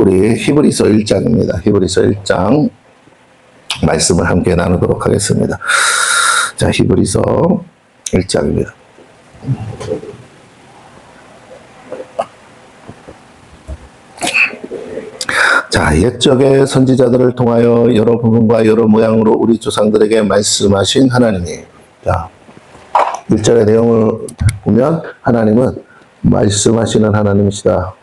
우리 히브리서 1장입니다. 히브리서 1장 말씀을 함께 나누도록 하겠습니다. 자, 히브리서 1장입니다. 자, 옛적의 선지자들을 통하여 여러 부분과 여러 모양으로 우리 조상들에게 말씀하신 하나님이, 자, 1절의 내용을 보면 하나님은 말씀하시는 하나님이시다.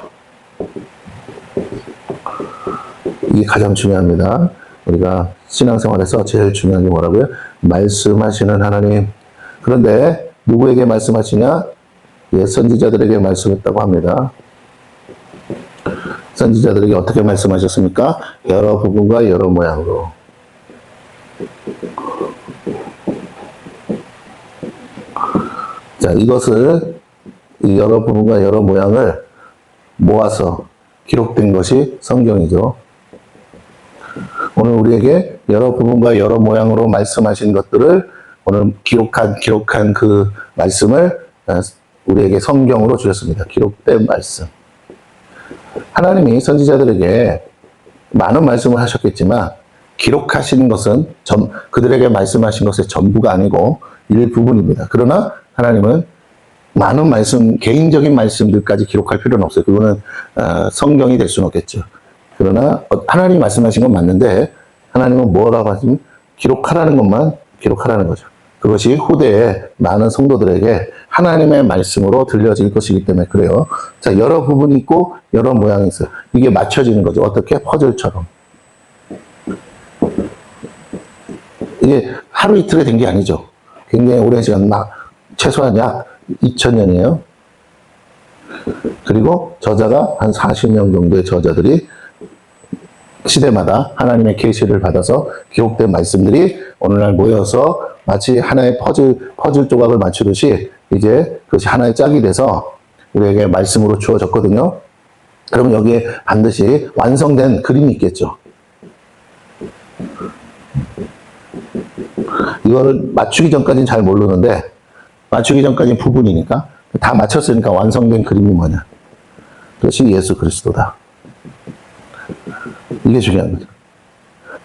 이게 가장 중요합니다. 우리가 신앙생활에서 제일 중요한 게 뭐라고요? 말씀하시는 하나님. 그런데 누구에게 말씀하시냐? 예, 선지자들에게 말씀했다고 합니다. 선지자들에게 어떻게 말씀하셨습니까? 여러 부분과 여러 모양으로. 자, 이것을 이 여러 부분과 여러 모양을 모아서 기록된 것이 성경이죠. 오늘 우리에게 여러 부분과 여러 모양으로 말씀하신 것들을 오늘 기록한 그 말씀을 우리에게 성경으로 주셨습니다. 기록된 말씀. 하나님이 선지자들에게 많은 말씀을 하셨겠지만 기록하신 것은 그들에게 말씀하신 것의 전부가 아니고 일부분입니다. 그러나 하나님은 많은 말씀, 개인적인 말씀들까지 기록할 필요는 없어요. 그거는 성경이 될 수는 없겠죠. 그러나 하나님이 말씀하신 건 맞는데 하나님은 뭐라고 하시면 기록하라는 것만 기록하라는 거죠. 그것이 후대에 많은 성도들에게 하나님의 말씀으로 들려질 것이기 때문에 그래요. 자, 여러 부분이 있고 여러 모양이 있어요. 이게 맞춰지는 거죠. 어떻게? 퍼즐처럼. 이게 하루 이틀에 된 게 아니죠. 굉장히 오랜 시간, 최소한 약 2000년이에요. 그리고 저자가 한 40명 정도의 저자들이 시대마다 하나님의 계시를 받아서 기록된 말씀들이 오늘날 모여서 마치 하나의 퍼즐 조각을 맞추듯이 이제 그것이 하나의 짝이 돼서 우리에게 말씀으로 주어졌거든요. 그럼 여기에 반드시 완성된 그림이 있겠죠. 이거를 맞추기 전까지는 잘 모르는데 맞추기 전까지는 부분이니까 다 맞췄으니까 완성된 그림이 뭐냐. 그것이 예수 그리스도다. 이게 중요한 거죠.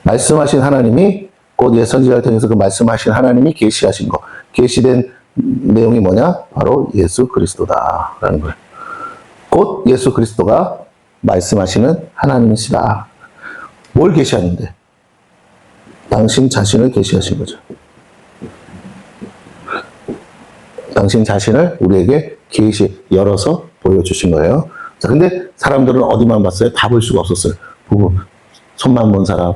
말씀하신 하나님이 곧 옛 선지자를 통해서 그 말씀하신 하나님이 계시하신 거. 계시된 내용이 뭐냐? 바로 예수 그리스도다라는 거예요. 곧 예수 그리스도가 말씀하시는 하나님이시다. 뭘 계시하는데? 당신 자신을 계시하신 거죠. 당신 자신을 우리에게 열어서 보여주신 거예요. 자, 근데 사람들은 어디만 봤어요? 다 볼 수가 없었어요. 보고, 손만 본 사람,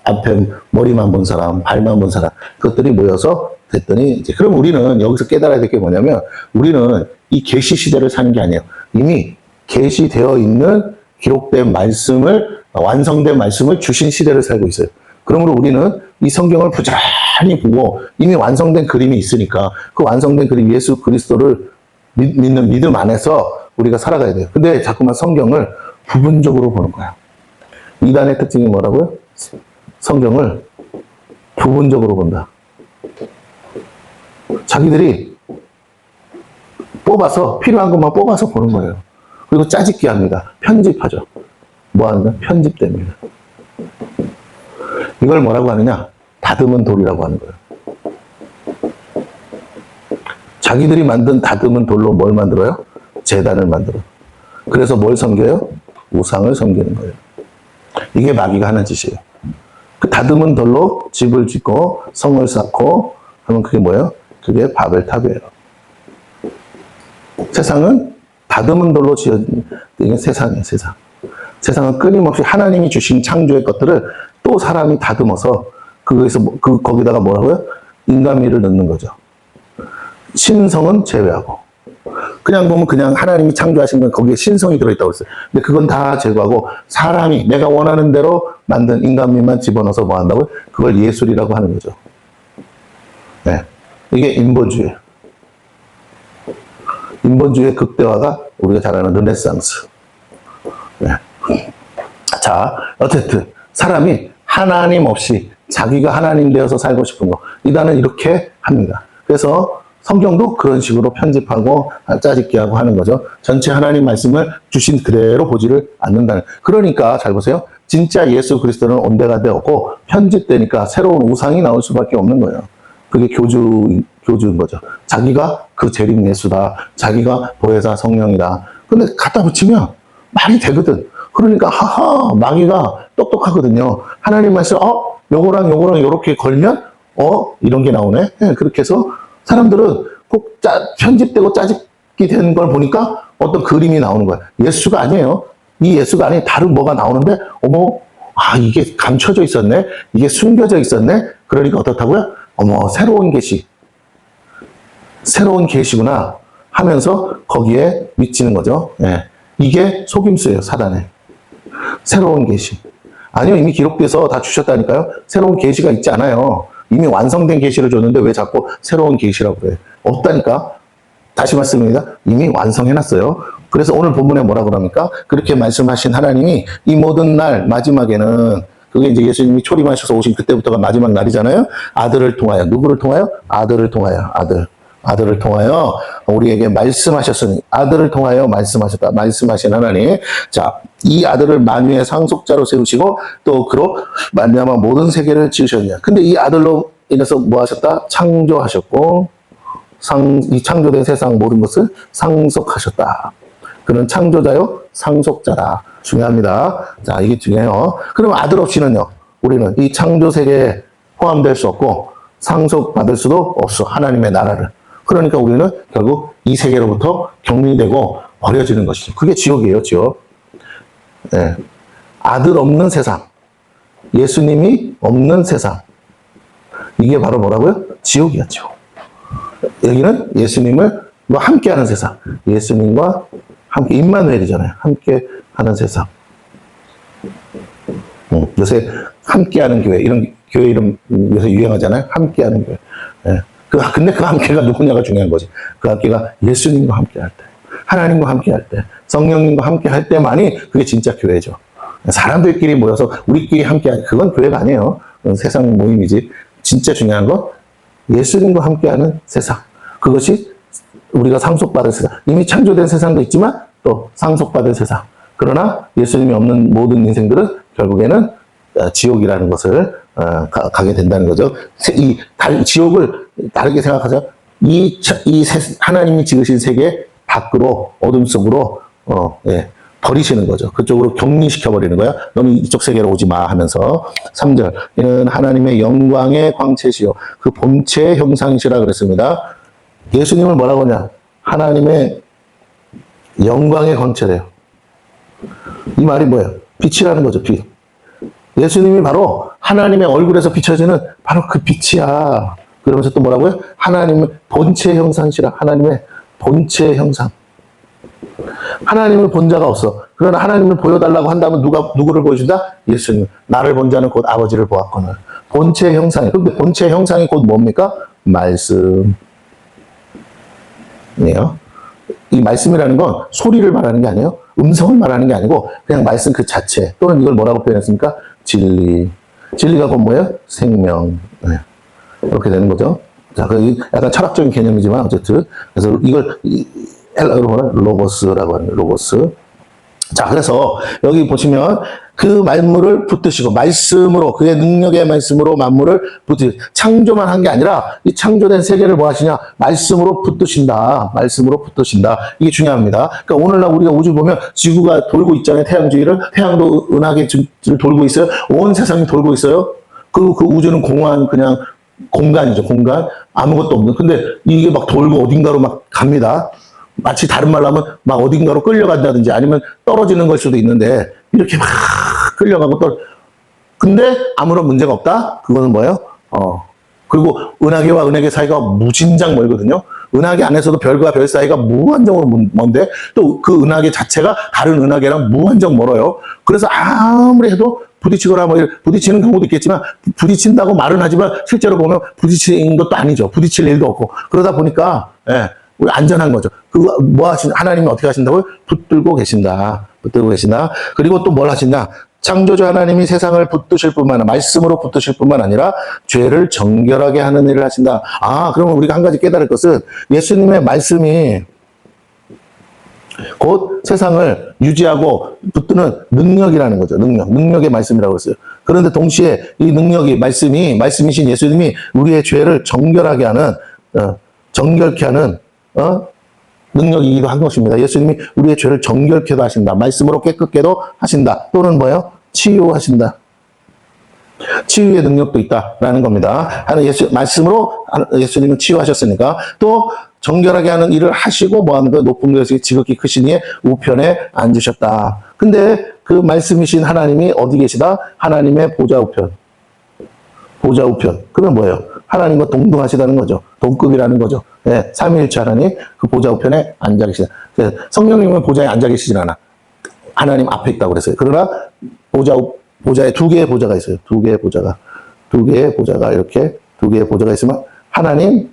앞에 머리만 본 사람, 발만 본 사람, 그것들이 모여서 됐더니, 이제, 그럼 우리는 여기서 깨달아야 될 게 뭐냐면, 우리는 이 계시 시대를 사는 게 아니에요. 이미 계시되어 있는 기록된 말씀을, 완성된 말씀을 주신 시대를 살고 있어요. 그러므로 우리는 이 성경을 부지런히 보고 이미 완성된 그림이 있으니까 그 완성된 그림 예수 그리스도를 믿는 믿음 안에서 우리가 살아가야 돼요. 근데 자꾸만 성경을 부분적으로 보는 거야. 이단의 특징이 뭐라고요? 성경을 부분적으로 본다. 자기들이 뽑아서 필요한 것만 뽑아서 보는 거예요. 그리고 짜집기 합니다. 편집하죠. 뭐 하는가? 편집됩니다. 이걸 뭐라고 하느냐? 다듬은 돌이라고 하는 거예요. 자기들이 만든 다듬은 돌로 뭘 만들어요? 제단을 만들어요. 그래서 뭘 섬겨요? 우상을 섬기는 거예요. 이게 마귀가 하는 짓이에요. 그 다듬은 돌로 집을 짓고 성을 쌓고 하면 그게 뭐예요? 그게 바벨탑이에요. 세상은 다듬은 돌로 지어진 이게 세상이에요. 세상. 세상은 끊임없이 하나님이 주신 창조의 것들을 또 사람이 다듬어서 거기다가 뭐라고요? 인간미를 넣는 거죠. 신성은 제외하고. 그냥 보면 그냥 하나님이 창조하신 건 거기에 신성이 들어있다고 했어요. 근데 그건 다 제거하고 사람이 내가 원하는 대로 만든 인간미만 집어넣어서 뭐 한다고요? 그걸 예술이라고 하는 거죠. 네. 이게 인본주의예요. 인본주의의 극대화가 우리가 잘 아는 르네상스. 네. 자, 어쨌든 사람이 하나님 없이 자기가 하나님 되어서 살고 싶은 거 이단은 이렇게 합니다. 그래서 성경도 그런 식으로 편집하고 짜집기 하고 하는 거죠. 전체 하나님 말씀을 주신 그대로 보지를 않는다는. 그러니까 잘 보세요. 진짜 예수 그리스도는 온데가 되었고 편집되니까 새로운 우상이 나올 수밖에 없는 거예요. 그게 교주인 거죠. 자기가 그 재림 예수다. 자기가 보혜사 성령이다. 근데 갖다 붙이면 말이 되거든. 그러니까 하하 마귀가 똑똑하거든요. 하나님 말씀 요거랑 요거랑 요렇게 걸면 이런 게 나오네. 네, 그렇게 해서 사람들은 꼭 편집되고 짜집기 된 걸 보니까 어떤 그림이 나오는 거야. 예수가 아니에요. 이 예수가 아닌 다른 뭐가 나오는데 어머 이게 감춰져 있었네. 이게 숨겨져 있었네. 그러니까 어떻다고요? 어머 새로운 계시구나 하면서 거기에 미치는 거죠. 예. 이게 속임수예요. 사단의 새로운 계시. 아니요, 이미 기록돼서 다 주셨다니까요. 새로운 계시가 있지 않아요. 이미 완성된 계시를 줬는데 왜 자꾸 새로운 계시라고 그래? 없다니까. 다시 말씀드립니다. 이미 완성해놨어요. 그래서 오늘 본문에 뭐라 그럽니까? 그렇게 말씀하신 하나님이 이 모든 날 마지막에는, 그게 이제 예수님이 초림하셔서 오신 그때부터가 마지막 날이잖아요. 아들을 통하여. 누구를 통하여? 아들을 통하여. 아들을 통하여 우리에게 말씀하셨으니, 아들을 통하여 말씀하셨다. 말씀하신 하나님. 자, 이 아들을 만유의 상속자로 세우시고 또 그로 말미암아 모든 세계를 지으셨냐. 근데 이 아들로 인해서 뭐 하셨다? 창조하셨고 이 창조된 세상 모든 것을 상속하셨다. 그는 창조자요 상속자다. 중요합니다. 자, 이게 중요해요. 그러면 아들 없이는요, 우리는 이 창조 세계에 포함될 수 없고 상속받을 수도 없어. 하나님의 나라를. 그러니까 우리는 결국 이 세계로부터 격리되고 버려지는 것이죠. 그게 지옥이에요, 지옥. 네. 아들 없는 세상. 예수님이 없는 세상. 이게 바로 뭐라고요? 지옥이야, 지옥. 여기는 예수님을 함께하는 세상. 예수님과 함께, 임마누엘이잖아요. 함께 하는 세상. 요새 함께하는 교회, 이런 교회 이름 요새 유행하잖아요. 함께하는 교회. 네. 근데 그 함께가 누구냐가 중요한 거지. 그 함께가 예수님과 함께 할 때, 하나님과 함께 할 때, 성령님과 함께 할 때만이 그게 진짜 교회죠. 사람들끼리 모여서 우리끼리 함께 할, 그건 교회가 아니에요. 그건 세상 모임이지. 진짜 중요한 건 예수님과 함께하는 세상. 그것이 우리가 상속받을 세상. 이미 창조된 세상도 있지만 또 상속받을 세상. 그러나 예수님이 없는 모든 인생들은 결국에는 지옥이라는 것을 가게 된다는 거죠. 지옥을 다르게 생각하죠. 하나님이 지으신 세계 밖으로, 어둠 속으로 버리시는 거죠. 그쪽으로 격리시켜버리는 거야. 너는 이쪽 세계로 오지 마 하면서. 3절. 이는 하나님의 영광의 광채시요 그 본체의 형상이시라 그랬습니다. 예수님을 뭐라고 하냐? 하나님의 영광의 광채래요. 이 말이 뭐예요? 빛이라는 거죠, 빛. 예수님이 바로 하나님의 얼굴에서 비춰지는 바로 그 빛이야. 그러면서 또 뭐라고요? 하나님의 본체의 형상이시라. 하나님의 본체의 형상. 하나님을 본 자가 없어. 그러나 하나님을 보여달라고 한다면 누구를 보여준다? 예수님. 나를 본 자는 곧 아버지를 보았거늘. 본체의 형상이. 근데 본체의 형상이 곧 뭡니까? 말씀이에요. 이 말씀이라는 건 소리를 말하는 게 아니에요. 음성을 말하는 게 아니고 그냥 말씀 그 자체. 또는 이걸 뭐라고 표현했습니까? 진리. 진리가 곧 뭐예요? 생명. 네. 이렇게 되는 거죠. 자, 그 약간 철학적인 개념이지만 어쨌든. 그래서 이걸 헬라어로 뭐라? 로고스라고 하는 로고스. 자, 그래서 여기 보시면 그 만물을 붙드시고 말씀으로, 그의 능력의 말씀으로 만물을 붙드시고, 창조만 한 게 아니라 이 창조된 세계를 뭐 하시냐? 말씀으로 붙드신다. 말씀으로 붙드신다. 이게 중요합니다. 그러니까 오늘날 우리가 우주 보면 지구가 돌고 있잖아요. 태양 주위를. 태양도 은하계 주위를 돌고 있어요. 온 세상이 돌고 있어요. 그 우주는 공허한 그냥 공간이죠. 공간. 아무것도 없는. 근데 이게 막 돌고 어딘가로 막 갑니다. 마치 다른 말로 하면 막 어딘가로 끌려간다든지 아니면 떨어지는 걸 수도 있는데 이렇게 막 끌려가고 근데 아무런 문제가 없다? 그거는 뭐예요? 그리고 은하계와 은하계 사이가 무진장 멀거든요. 은하계 안에서도 별과 별 사이가 무한정으로 먼데 또 그 은하계 자체가 다른 은하계랑 무한정 멀어요. 그래서 아무리 해도 부딪히거나 부딪히는 경우도 있겠지만 부딪힌다고 말은 하지만 실제로 보면 부딪히는 것도 아니죠. 부딪힐 일도 없고. 그러다 보니까 우리 안전한 거죠. 하나님이 어떻게 하신다고요? 붙들고 계신다. 붙들고 계신다. 그리고 또 뭘 하신다? 창조주 하나님이 세상을 붙드실 뿐만 아니라 말씀으로 붙드실 뿐만 아니라 죄를 정결하게 하는 일을 하신다. 그러면 우리가 한 가지 깨달을 것은 예수님의 말씀이 곧 세상을 유지하고 붙드는 능력이라는 거죠. 능력의 말씀이라고 했어요. 그런데 동시에 이 능력이 말씀이신 예수님이 우리의 죄를 정결하게 하는 정결케 하는 능력이기도 한 것입니다. 예수님이 우리의 죄를 정결케도 하신다. 말씀으로 깨끗게도 하신다. 또는 뭐예요? 치유하신다. 치유의 능력도 있다라는 겁니다. 말씀으로 예수님은 치유하셨으니까 또 정결하게 하는 일을 하시고 뭐하는 거 높은 것이 지극히 크시니에 우편에 앉으셨다. 근데 그 말씀이신 하나님이 어디 계시다? 하나님의 보좌 우편. 보좌 우편. 그러면 뭐예요? 하나님과 동등하시다는 거죠. 동급이라는 거죠. 네, 삼위일체 하나님 그 보좌 우편에 앉아 계시다. 성령님은 보좌에 앉아 계시진 않아. 하나님 앞에 있다고 그랬어요. 그러나 보좌에 두 개의 보좌가 있어요. 두 개의 보좌가 이렇게 두 개의 보좌가 있으면 하나님,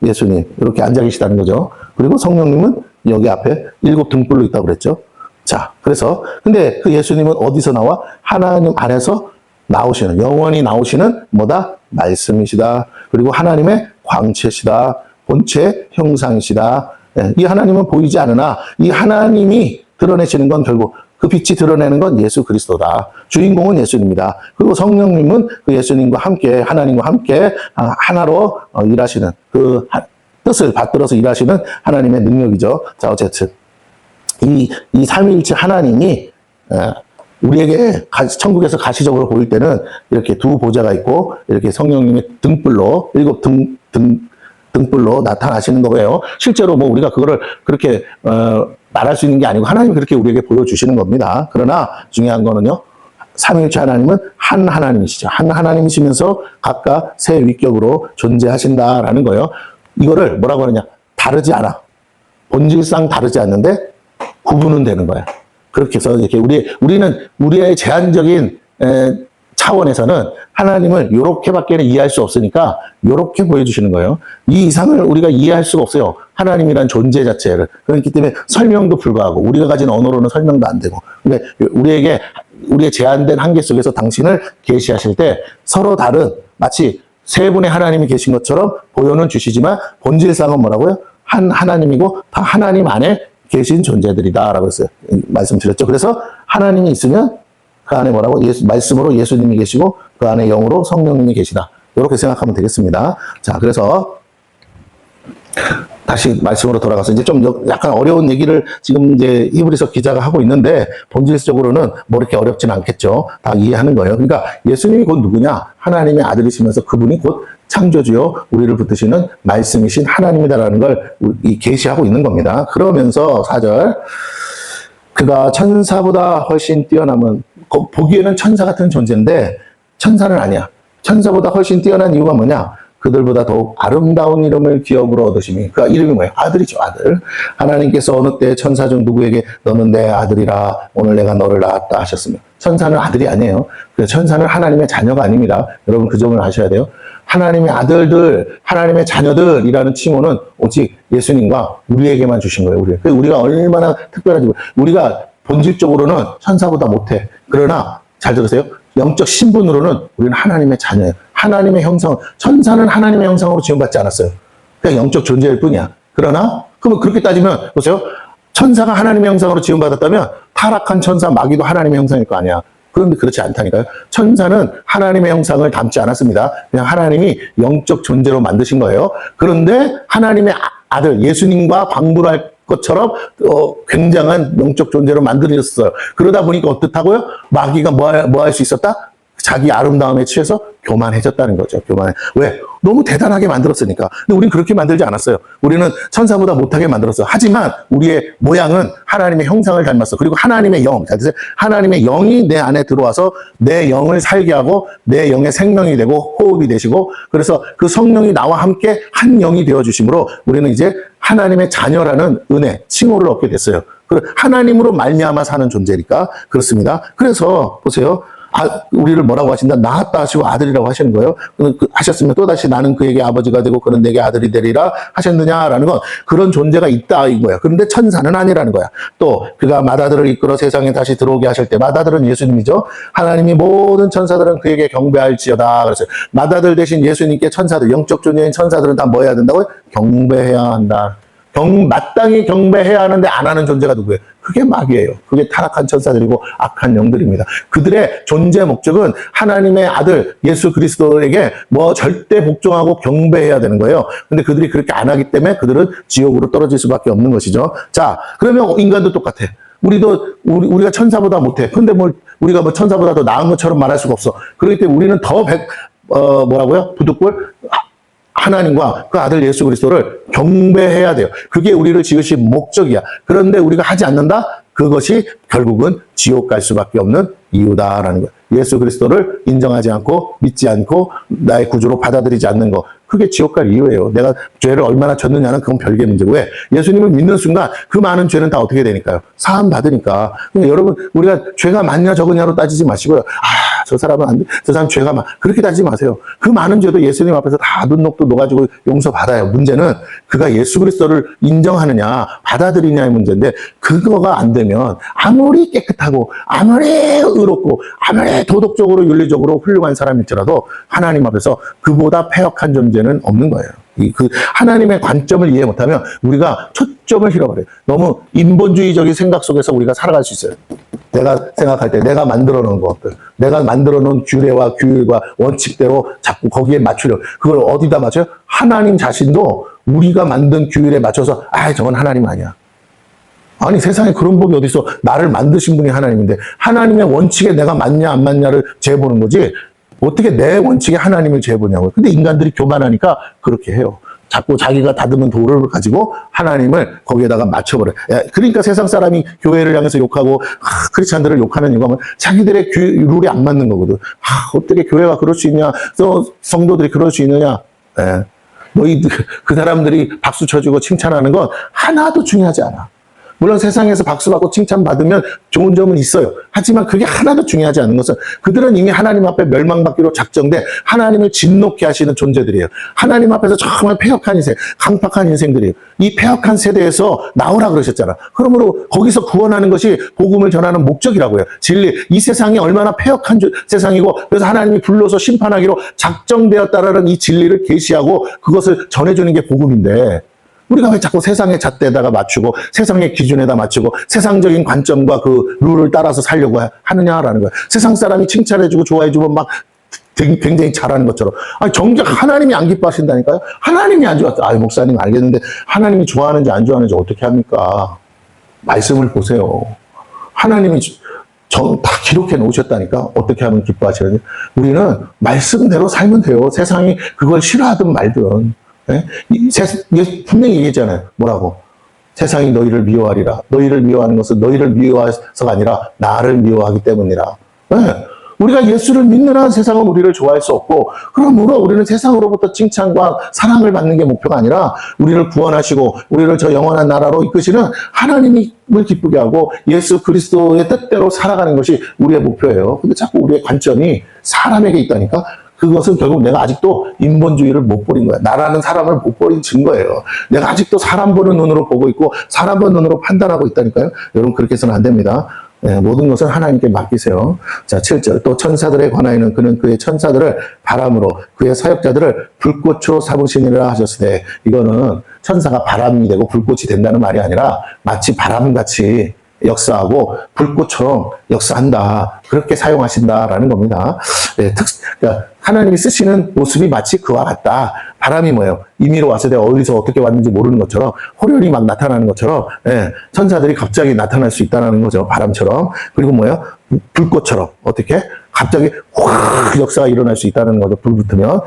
예수님 이렇게 앉아 계시다는 거죠. 그리고 성령님은 여기 앞에 7 등불로 있다고 그랬죠. 자, 그래서 근데 그 예수님은 어디서 나와? 하나님 안에서 나오시는, 영원히 나오시는 뭐다? 말씀이시다. 그리고 하나님의 광채시다. 본체 형상이시다. 이 하나님은 보이지 않으나 이 하나님이 드러내시는 건 결국 그 빛이 드러내는 건 예수 그리스도다. 주인공은 예수님이다. 그리고 성령님은 그 예수님과 함께, 하나님과 함께 하나로 일하시는 그 뜻을 받들어서 일하시는 하나님의 능력이죠. 자, 어쨌든 이 삼위일체 하나님이 우리에게 천국에서 가시적으로 보일 때는 이렇게 두 보좌가 있고 이렇게 성령님의 등불로 7 등불로 나타나시는 거예요. 실제로 뭐 우리가 그거를 그렇게 말할 수 있는 게 아니고 하나님이 그렇게 우리에게 보여주시는 겁니다. 그러나 중요한 거는요. 삼위일체 하나님은 한 하나님이시죠. 한 하나님이시면서 각각 세 위격으로 존재하신다라는 거예요. 이거를 뭐라고 하느냐. 다르지 않아. 본질상 다르지 않는데 구분은 되는 거야. 그렇게 해서 이렇게 우리는 우리의 제한적인 차원에서는 하나님을 요렇게밖에 이해할 수 없으니까 요렇게 보여주시는 거예요. 이 이상을 우리가 이해할 수가 없어요. 하나님이란 존재 자체를. 그렇기 때문에 설명도 불가하고 우리가 가진 언어로는 설명도 안 되고. 근데 우리의 제한된 한계 속에서 당신을 계시하실 때 서로 다른 마치 세 분의 하나님이 계신 것처럼 보여는 주시지만 본질상은 뭐라고요? 한 하나님이고 다 하나님 안에 계신 존재들이다라고 했어요. 말씀드렸죠. 그래서 하나님이 있으면 그 안에 뭐라고? 말씀으로 예수님이 계시고 그 안에 영으로 성령님이 계시다. 이렇게 생각하면 되겠습니다. 자, 그래서 다시 말씀으로 돌아가서 이제 좀 약간 어려운 얘기를 지금 이제 히브리서 기자가 하고 있는데 본질적으로는 뭐 이렇게 어렵지는 않겠죠. 다 이해하는 거예요. 그러니까 예수님이 곧 누구냐? 하나님의 아들이시면서 그분이 곧 창조주요 우리를 붙드시는 말씀이신 하나님이다라는 걸 계시하고 있는 겁니다. 그러면서 4절 그가 천사보다 훨씬 뛰어남은 보기에는 천사 같은 존재인데 천사는 아니야. 천사보다 훨씬 뛰어난 이유가 뭐냐? 그들보다 더욱 아름다운 이름을 기업으로 얻으시니 그 이름이 뭐예요? 아들이죠. 아들. 하나님께서 어느 때 천사 중 누구에게 너는 내 아들이라 오늘 내가 너를 낳았다 하셨으며 천사는 아들이 아니에요. 천사는 하나님의 자녀가 아닙니다. 여러분 그 점을 아셔야 돼요. 하나님의 아들들, 하나님의 자녀들이라는 칭호는 오직 예수님과 우리에게만 주신 거예요. 우리가 얼마나 특별한지. 우리가 본질적으로는 천사보다 못해. 그러나 잘 들으세요. 영적 신분으로는 우리는 하나님의 자녀예요. 하나님의 형상, 천사는 하나님의 형상으로 지음받지 않았어요. 그냥 영적 존재일 뿐이야. 그러나 그러면 그렇게 따지면 보세요. 천사가 하나님의 형상으로 지음받았다면 타락한 천사 마귀도 하나님의 형상일 거 아니야. 그런데 그렇지 않다니까요. 천사는 하나님의 형상을 담지 않았습니다. 그냥 하나님이 영적 존재로 만드신 거예요. 그런데 하나님의 아들 예수님과 방불할 것처럼 굉장한 영적 존재로 만들어졌어요. 그러다 보니까 어떻다고요? 마귀가 뭐 할 수 있었다? 자기 아름다움에 취해서 교만해졌다는 거죠. 교만해. 왜? 너무 대단하게 만들었으니까. 근데 우리는 그렇게 만들지 않았어요. 우리는 천사보다 못하게 만들었어. 하지만 우리의 모양은 하나님의 형상을 닮았어. 그리고 하나님의 영, 하나님의 영이 내 안에 들어와서 내 영을 살게 하고 내 영의 생명이 되고 호흡이 되시고 그래서 그 성령이 나와 함께 한 영이 되어주심으로 우리는 이제 하나님의 자녀라는 은혜, 칭호를 얻게 됐어요. 하나님으로 말미암아 사는 존재니까 그렇습니다. 그래서 보세요. 우리를 뭐라고 하신다? 낳았다 하시고 아들이라고 하시는 거예요. 하셨으면 또다시 나는 그에게 아버지가 되고 그는 내게 아들이 되리라 하셨느냐라는 건 그런 존재가 있다 이거예요. 그런데 천사는 아니라는 거야. 또 그가 맏아들을 이끌어 세상에 다시 들어오게 하실 때, 맏아들은 예수님이죠. 하나님이 모든 천사들은 그에게 경배할지어다 그랬어요. 맏아들 대신 예수님께 천사들, 영적 존재인 천사들은 다 뭐 해야 된다고요? 경배해야 한다. 마땅히 경배해야 하는데 안 하는 존재가 누구예요? 그게 마귀예요. 그게 타락한 천사들이고 악한 영들입니다. 그들의 존재 목적은 하나님의 아들 예수 그리스도에게 뭐 절대 복종하고 경배해야 되는 거예요. 근데 그들이 그렇게 안 하기 때문에 그들은 지옥으로 떨어질 수밖에 없는 것이죠. 자, 그러면 인간도 똑같아. 우리가 천사보다 못해. 근데 우리가 뭐 천사보다 더 나은 것처럼 말할 수가 없어. 그렇기 때문에 우리는 더 뭐라고요? 부득불 하나님과 그 아들 예수 그리스도를 경배해야 돼요. 그게 우리를 지으신 목적이야. 그런데 우리가 하지 않는다? 그것이 결국은 지옥 갈 수밖에 없는 이유다라는 거예요. 예수 그리스도를 인정하지 않고 믿지 않고 나의 구주로 받아들이지 않는 거. 그게 지옥 갈 이유예요. 내가 죄를 얼마나 졌느냐는 그건 별개 문제고, 왜? 예수님을 믿는 순간 그 많은 죄는 다 어떻게 되니까요? 사함 받으니까. 그러니까 여러분, 우리가 죄가 많냐 적으냐로 따지지 마시고요. 저 사람은 안 돼. 저 사람 죄가 그렇게 따지지 마세요. 그 많은 죄도 예수님 앞에서 다 눈녹도 녹아지고 용서받아요. 문제는 그가 예수 그리스도를 인정하느냐, 받아들이냐의 문제인데, 그거가 안 되면 아무리 깨끗하고, 아무리 의롭고, 아무리 도덕적으로, 윤리적으로 훌륭한 사람일지라도 하나님 앞에서 그보다 패역한 존재는 없는 거예요. 그 하나님의 관점을 이해 못하면 우리가 초점을 잃어버려요. 너무 인본주의적인 생각 속에서 우리가 살아갈 수 있어요. 내가 생각할 때 내가 만들어 놓은 것들, 내가 만들어 놓은 규례와 규율과 원칙대로 자꾸 거기에 맞추려. 그걸 어디다 맞춰요? 하나님 자신도 우리가 만든 규율에 맞춰서 저건 하나님 아니야. 아니, 세상에 그런 법이 어디 있어. 나를 만드신 분이 하나님인데 하나님의 원칙에 내가 맞냐 안 맞냐를 재보는 거지, 어떻게 내 원칙에 하나님을 재보냐고요. 근데 인간들이 교만하니까 그렇게 해요. 자꾸 자기가 다듬은 도를 가지고 하나님을 거기에다가 맞춰버려요. 그러니까 세상 사람이 교회를 향해서 욕하고 크리스찬들을 욕하는 이유가 뭐 자기들의 룰이 안 맞는 거거든. 어떻게 교회가 그럴 수 있냐, 성도들이 그럴 수 있느냐. 너희 그 사람들이 박수 쳐주고 칭찬하는 건 하나도 중요하지 않아. 물론 세상에서 박수받고 칭찬받으면 좋은 점은 있어요. 하지만 그게 하나도 중요하지 않은 것은, 그들은 이미 하나님 앞에 멸망받기로 작정돼 하나님을 진노케 하시는 존재들이에요. 하나님 앞에서 정말 패역한 인생, 강팍한 인생들이에요. 이 패역한 세대에서 나오라 그러셨잖아. 그러므로 거기서 구원하는 것이 복음을 전하는 목적이라고요. 진리. 이 세상이 얼마나 패역한 세상이고, 그래서 하나님이 불러서 심판하기로 작정되었다라는 이 진리를 계시하고 그것을 전해주는 게 복음인데, 우리가 왜 자꾸 세상의 잣대에다가 맞추고 세상의 기준에다 맞추고 세상적인 관점과 그 룰을 따라서 살려고 하느냐라는 거예요. 세상 사람이 칭찬해주고 좋아해주면 막 굉장히 잘하는 것처럼. 정작 하나님이 안 기뻐하신다니까요. 하나님이 안 좋았다. 목사님 알겠는데 하나님이 좋아하는지 안 좋아하는지 어떻게 합니까? 말씀을 보세요. 하나님이 다 기록해 놓으셨다니까. 어떻게 하면 기뻐하시는지. 우리는 말씀대로 살면 돼요. 세상이 그걸 싫어하든 말든. 분명히 얘기했잖아요. 뭐라고? 세상이 너희를 미워하리라. 너희를 미워하는 것은 너희를 미워해서가 아니라 나를 미워하기 때문이라. 우리가 예수를 믿느라 세상은 우리를 좋아할 수 없고, 그러므로 우리는 세상으로부터 칭찬과 사랑을 받는 게 목표가 아니라 우리를 구원하시고 우리를 저 영원한 나라로 이끄시는 하나님을 기쁘게 하고 예수 그리스도의 뜻대로 살아가는 것이 우리의 목표예요. 근데 자꾸 우리의 관점이 사람에게 있다니까. 그것은 결국 내가 아직도 인본주의를 못 버린 거야. 나라는 사람을 못 버린 증거예요. 내가 아직도 사람 보는 눈으로 보고 있고 사람 보는 눈으로 판단하고 있다니까요. 여러분, 그렇게 해서는 안 됩니다. 모든 것은 하나님께 맡기세요. 자, 7절. 또 천사들에 관하여는 그는 그의 천사들을 바람으로 그의 사역자들을 불꽃으로 삼으시니라 하셨으되, 이거는 천사가 바람이 되고 불꽃이 된다는 말이 아니라 마치 바람같이 역사하고 불꽃처럼 역사한다. 그렇게 사용하신다라는 겁니다. 그러니까 하나님이 쓰시는 모습이 마치 그와 같다. 바람이 뭐예요? 임의로 와서 내가 어디서 어떻게 왔는지 모르는 것처럼, 호련이 막 나타나는 것처럼, 천사들이 갑자기 나타날 수 있다는 거죠. 바람처럼. 그리고 뭐예요? 불꽃처럼. 어떻게? 갑자기 확 역사가 일어날 수 있다는 거죠. 불 붙으면.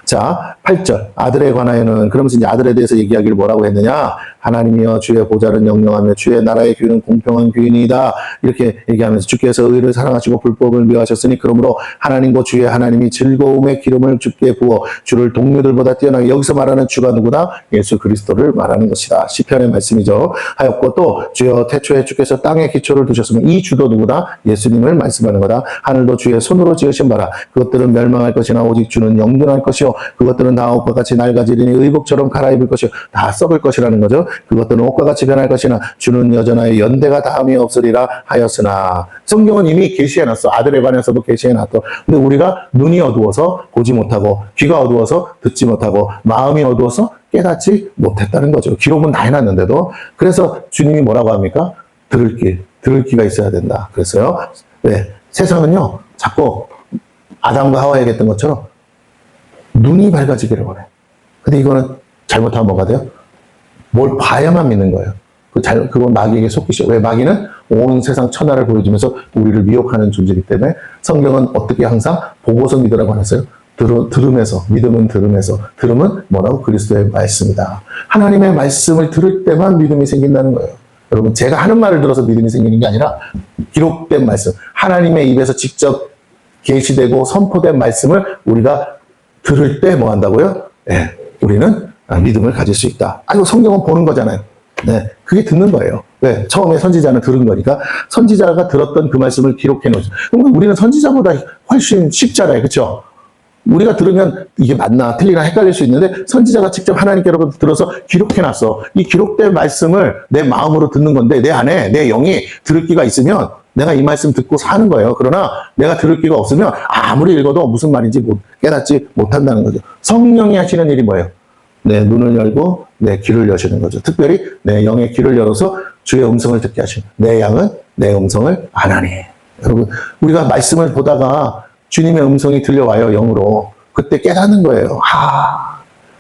자, 8절. 아들에 관하여는, 그러면서 이제 아들에 대해서 얘기하기를 뭐라고 했느냐? 하나님이여 주의 보좌는 영영하며 주의 나라의 규는 공평한 규이니이다. 이렇게 얘기하면서 주께서 의를 사랑하시고 불법을 미워하셨으니 그러므로 하나님과 주의 하나님이 즐거움의 기름을 주께 부어 주를 동료들보다 뛰어나게, 여기서 말하는 주가 누구다? 예수 그리스도를 말하는 것이다. 시편의 말씀이죠. 하였고 또 주여 태초에 주께서 땅에 기초를 두셨으면, 이 주도 누구다? 예수님을 말씀하는 거다. 하늘도 주의 손으로 지으신 바라. 그것들은 멸망할 것이나 오직 주는 영존할 것이요 그것들은 다 옷과 같이 낡아지리니 의복처럼 갈아입을 것이요 다 썩을 것이라는 거죠. 그것들은 옷과 같이 변할 것이나 주는 여전하여 연대가 다함이 없으리라 하였으나. 성경은 이미 계시해놨어. 아들에 관해서도 계시해놨어. 근데 우리가 눈이 어두워서 보지 못하고, 귀가 어두워서 듣지 못하고, 마음이 어두워서 깨닫지 못했다는 거죠. 기록은 다 해놨는데도. 그래서 주님이 뭐라고 합니까? 들을 귀가 있어야 된다. 그래서요. 네, 세상은요 자꾸 아담과 하와에게 했던 것처럼 눈이 밝아지기를 원해. 근데 이거는 잘못하면 뭐가 돼요? 뭘 봐야만 믿는 거예요. 그건 마귀에게 속기죠. 왜? 마귀는 온 세상 천하를 보여주면서 우리를 미혹하는 존재이기 때문에 성경은 어떻게 항상 보고서 믿으라고 하셨어요? 들음에서, 믿음은 들음에서, 들음은 뭐라고? 그리스도의 말씀이다. 하나님의 말씀을 들을 때만 믿음이 생긴다는 거예요. 여러분, 제가 하는 말을 들어서 믿음이 생기는 게 아니라 기록된 말씀, 하나님의 입에서 직접 계시되고 선포된 말씀을 우리가 들을 때 뭐 한다고요? 네, 우리는 믿음을 가질 수 있다. 아니, 성경은 보는 거잖아요. 네, 그게 듣는 거예요. 왜? 처음에 선지자는 들은 거니까 선지자가 들었던 그 말씀을 기록해 놓죠. 그럼 우리는 선지자보다 훨씬 쉽잖아요. 그렇죠? 우리가 들으면 이게 맞나 틀리나 헷갈릴 수 있는데 선지자가 직접 하나님께로부터 들어서 기록해 놨어. 이 기록된 말씀을 내 마음으로 듣는 건데 내 안에 내 영이 들을 귀가 있으면 내가 이 말씀 듣고 사는 거예요. 그러나 내가 들을 귀가 없으면 아무리 읽어도 무슨 말인지 깨닫지 못한다는 거죠. 성령이 하시는 일이 뭐예요? 내 눈을 열고 내 귀를 여시는 거죠. 특별히 내 영의 귀를 열어서 주의 음성을 듣게 하시는, 내 양은 내 음성을 안 하니. 여러분, 우리가 말씀을 보다가 주님의 음성이 들려와요, 영으로. 그때 깨닫는 거예요.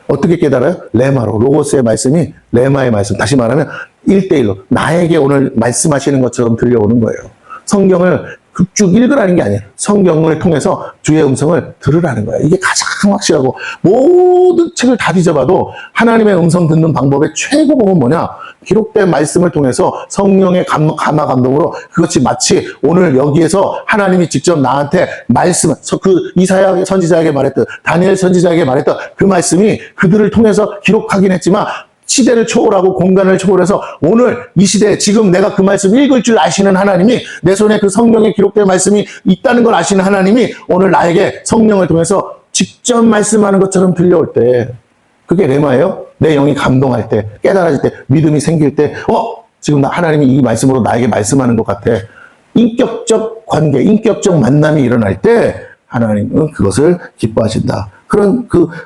어떻게 깨달아요? 레마로. 로고스의 말씀이 레마의 말씀. 다시 말하면 1대1로 나에게 오늘 말씀하시는 것처럼 들려오는 거예요. 성경을 쭉 읽으라는 게 아니에요. 성경을 통해서 주의 음성을 들으라는 거예요. 이게 가장 확실하고, 모든 책을 다 뒤져봐도 하나님의 음성 듣는 방법의 최고봉은 뭐냐? 기록된 말씀을 통해서 성령의 감화 감동으로, 그것이 마치 오늘 여기에서 하나님이 직접 나한테 말씀, 그 이사야 선지자에게 말했던, 다니엘 선지자에게 말했던 그 말씀이 그들을 통해서 기록하긴 했지만 시대를 초월하고 공간을 초월해서 오늘 이 시대에 지금 내가 그 말씀 읽을 줄 아시는 하나님이, 내 손에 그 성경에 기록된 말씀이 있다는 걸 아시는 하나님이 오늘 나에게 성령을 통해서 직접 말씀하는 것처럼 들려올 때, 그게 레마예요. 내 영이 감동할 때, 깨달아질 때, 믿음이 생길 때, 지금 하나님이 이 말씀으로 나에게 말씀하는 것 같아. 인격적 관계, 인격적 만남이 일어날 때 하나님은 그것을 기뻐하신다.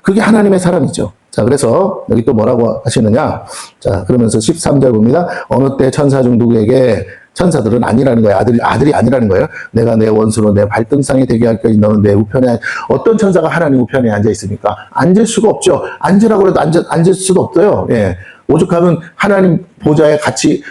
그게 하나님의 사람이죠. 자, 그래서 여기 또 뭐라고 하시느냐? 자, 그러면서 13절 봅니다. 어느 때 천사 중 누구에게, 천사들은 아니라는 거예요. 아들이 아니라는 거예요. 내가 내 원수로 내 발등상에 되게 할 것이 너는 내 우편에. 어떤 천사가 하나님 우편에 앉아 있습니까? 앉을 수가 없죠. 앉으라고 해도 앉을 수도 없어요. 예. 오죽하면 하나님 보좌에 같이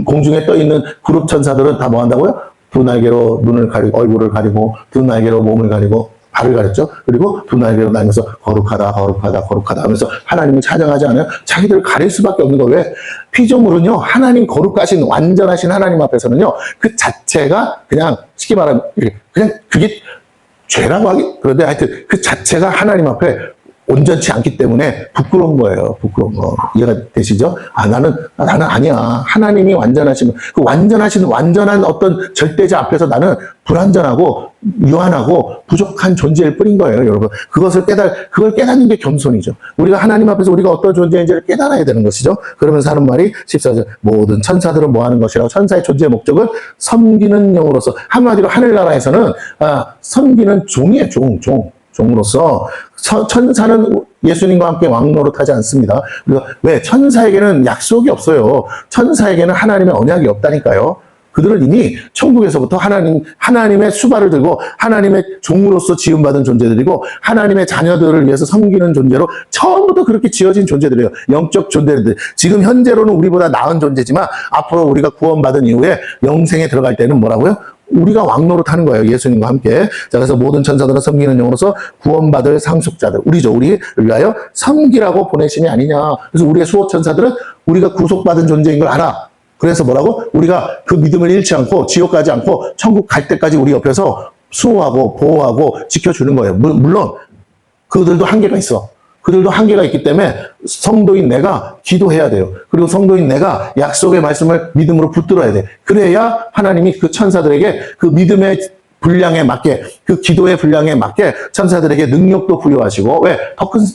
공중에 떠 있는 그룹 천사들은 다 뭐 한다고요? 두 날개로 눈을 가리고, 얼굴을 가리고, 두 날개로 몸을 가리고, 발을 가렸죠. 그리고 두 날개로 다니면서 거룩하다, 거룩하다, 거룩하다 하면서 하나님을 찬양하지 않아요? 자기들을 가릴 수밖에 없는 거. 왜? 피조물은요, 하나님 거룩하신, 완전하신 하나님 앞에서는요, 그 자체가 그냥, 쉽게 말하면, 그냥 그게 죄라고 하기, 그런데 하여튼 그 자체가 하나님 앞에 온전치 않기 때문에 부끄러운 거예요. 부끄러운 거. 이해가 되시죠? 나는 아니야. 하나님이 완전하신 완전한 어떤 절대자 앞에서 나는 불완전하고 유한하고 부족한 존재일 뿐인 거예요, 여러분. 그걸 깨닫는 게 겸손이죠. 우리가 하나님 앞에서 우리가 어떤 존재인지를 깨달아야 되는 것이죠. 그러면서 하는 말이 14절, 모든 천사들은 뭐 하는 것이라고? 천사의 존재 목적은 섬기는 영으로서, 한마디로 하늘나라에서는 섬기는 종이에요, 종으로서. 천사는 예수님과 함께 왕노릇하지 않습니다. 왜? 천사에게는 약속이 없어요. 천사에게는 하나님의 언약이 없다니까요. 그들은 이미 천국에서부터 하나님의 수발을 들고 하나님의 종으로서 지음받은 존재들이고 하나님의 자녀들을 위해서 섬기는 존재로 처음부터 그렇게 지어진 존재들이에요. 영적 존재들. 지금 현재로는 우리보다 나은 존재지만 앞으로 우리가 구원받은 이후에 영생에 들어갈 때는 뭐라고요? 우리가 왕노릇 하는 거예요. 예수님과 함께. 자, 그래서 모든 천사들은 섬기는 영으로서 구원받을 상속자들. 우리를 위하여 섬기라고 보내심이 아니냐. 그래서 우리의 수호 천사들은 우리가 구속받은 존재인 걸 알아. 그래서 뭐라고? 우리가 그 믿음을 잃지 않고 지옥 가지 않고 천국 갈 때까지 우리 옆에서 수호하고 보호하고 지켜주는 거예요. 물론 그들도 한계가 있어. 그들도 한계가 있기 때문에 성도인 내가 기도해야 돼요. 그리고 성도인 내가 약속의 말씀을 믿음으로 붙들어야 돼. 그래야 하나님이 그 천사들에게 그 믿음의 분량에 맞게, 그 기도의 분량에 맞게 천사들에게 능력도 부여하시고, 왜?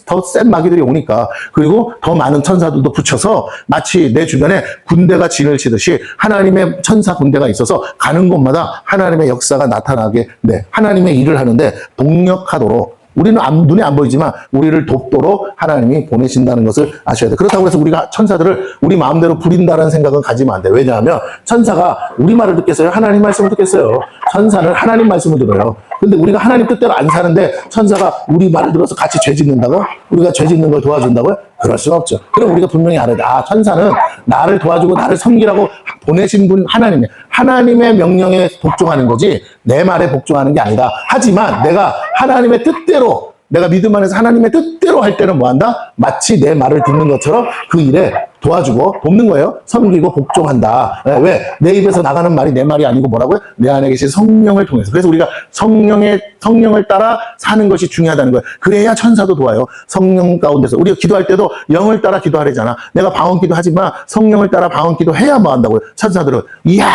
더 센 마귀들이 오니까. 그리고 더 많은 천사들도 붙여서 마치 내 주변에 군대가 진을 치듯이 하나님의 천사 군대가 있어서 가는 곳마다 하나님의 역사가 나타나게, 네. 하나님의 일을 하는데 동력하도록 우리는 눈에 안 보이지만 우리를 돕도록 하나님이 보내신다는 것을 아셔야 돼요. 그렇다고 해서 우리가 천사들을 우리 마음대로 부린다는 생각은 가지면 안 돼요. 왜냐하면 천사가 우리 말을 듣겠어요? 하나님 말씀을 듣겠어요? 천사는 하나님 말씀을 들어요. 근데 우리가 하나님 뜻대로 안 사는데 천사가 우리 말을 들어서 같이 죄 짓는다고? 우리가 죄 짓는 걸 도와준다고요? 그럴 수가 없죠. 그럼 우리가 분명히 알아야 돼. 아, 천사는 나를 도와주고 나를 섬기라고 보내신 분 하나님이에요. 하나님의 명령에 복종하는 거지 내 말에 복종하는 게 아니다. 하지만 내가 하나님의 뜻대로, 내가 믿음 안에서 하나님의 뜻대로 할 때는 뭐한다? 마치 내 말을 듣는 것처럼 그 일에 도와주고 돕는 거예요. 섬기고 복종한다. 왜? 내 입에서 나가는 말이 내 말이 아니고 뭐라고요? 내 안에 계신 성령을 통해서. 그래서 우리가 성령을 따라 사는 것이 중요하다는 거예요. 그래야 천사도 도와요. 성령 가운데서. 우리가 기도할 때도 영을 따라 기도하래잖아. 내가 방언기도 하지만 성령을 따라 방언기도 해야 뭐 한다고요. 천사들은. 이야!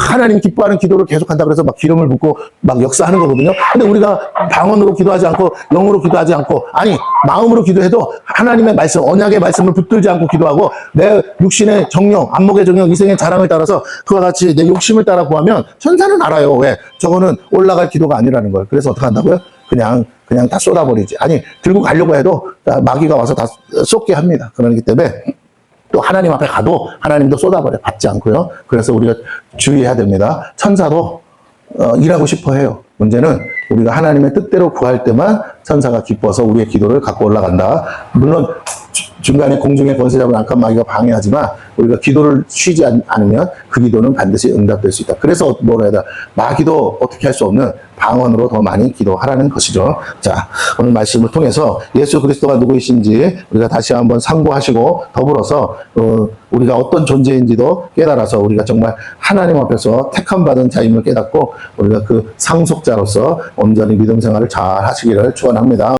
하나님 기뻐하는 기도를 계속한다 그래서 막 기름을 붓고 막 역사하는 거거든요. 근데 우리가 방언으로 기도하지 않고 영으로 기도하지 않고, 아니 마음으로 기도해도 하나님의 말씀, 언약의 말씀을 붙들지 않고 기도하고 내 육신의 정령, 안목의 정령, 이생의 자랑을 따라서 그와 같이 내 욕심을 따라 구하면 천사는 알아요. 왜? 저거는 올라갈 기도가 아니라는 거예요. 그래서 어떻게 한다고요? 그냥 다 쏟아버리지. 아니 들고 가려고 해도 마귀가 와서 다 쏟게 합니다. 그러기 때문에 또 하나님 앞에 가도 하나님도 쏟아버려, 받지 않고요. 그래서 우리가 주의해야 됩니다. 천사도 일하고 싶어 해요. 문제는 우리가 하나님의 뜻대로 구할 때만 천사가 기뻐서 우리의 기도를 갖고 올라간다. 물론 중간에 공중에 권세 잡은 악한 마귀가 방해하지만 우리가 기도를 쉬지 않으면 그 기도는 반드시 응답될 수 있다. 그래서 뭐라 해야 돼? 마귀도 어떻게 할 수 없는 방언으로 더 많이 기도하라는 것이죠. 자, 오늘 말씀을 통해서 예수 그리스도가 누구이신지 우리가 다시 한번 상고하시고 더불어서 우리가 어떤 존재인지도 깨달아서 우리가 정말 하나님 앞에서 택함 받은 자임을 깨닫고 우리가 그 상속자로서 온전히 믿음 생활을 잘 하시기를 축원합니다.